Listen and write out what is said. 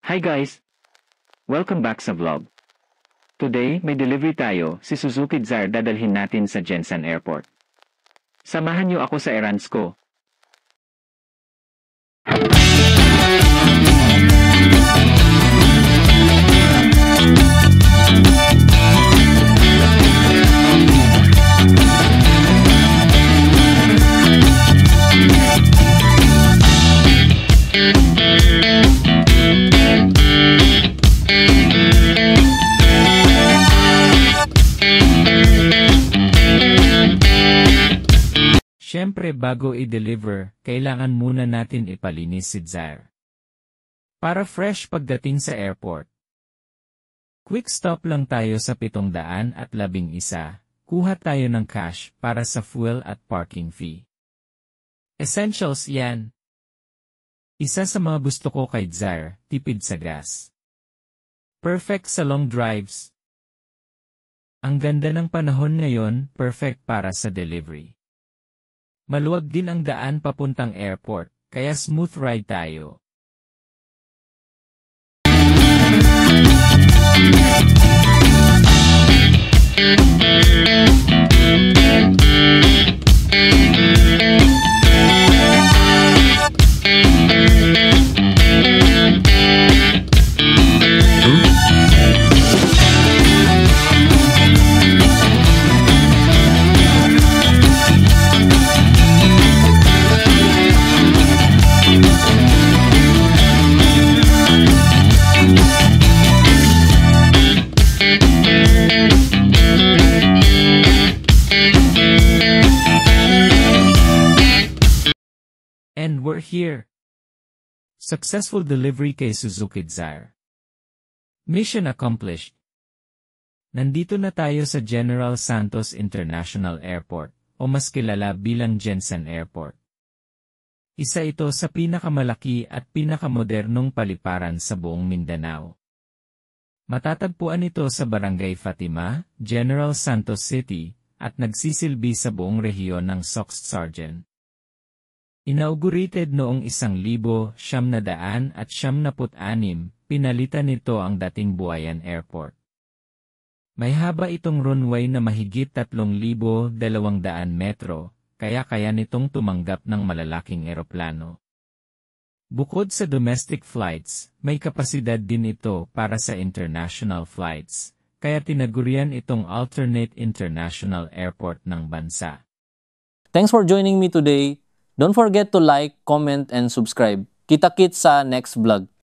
Hi guys! Welcome back sa vlog. Today, may delivery tayo, si Suzuki Dzar dadalhin natin sa Jensen Airport. Samahan niyo ako sa errands ko. Siyempre bago i-deliver, kailangan muna natin ipalinis si Dzar. Para fresh pagdating sa airport. Quick stop lang tayo sa 711, kuha tayo ng cash para sa fuel at parking fee. Essentials yan. Isa sa mga gusto ko kay Dzar, tipid sa gas. Perfect sa long drives. Ang ganda ng panahon ngayon, perfect para sa delivery. Maluwag din ang daan papuntang airport, kaya smooth ride tayo. And we're here. Successful delivery kay Suzuki Dzar. Mission accomplished. Nandito na tayo sa General Santos International Airport, o mas kilala bilang Jensen Airport. Isa ito sa pinakamalaki at pinakamodernong paliparan sa buong Mindanao. Matatagpuan ito sa Barangay Fatima, General Santos City, at nagsisilbi sa buong rehiyon ng SOX Sergeant. Inaugurated noong 1976, pinalitan nito ang dating Buayan Airport. May haba itong runway na mahigit 3,200 metro, kaya nitong tumanggap ng malalaking eroplano. Bukod sa domestic flights, may kapasidad din ito para sa international flights, kaya tinagurian itong alternate international airport ng bansa. Thanks for joining me today. Don't forget to like, comment, and subscribe. Kita-kits sa next vlog.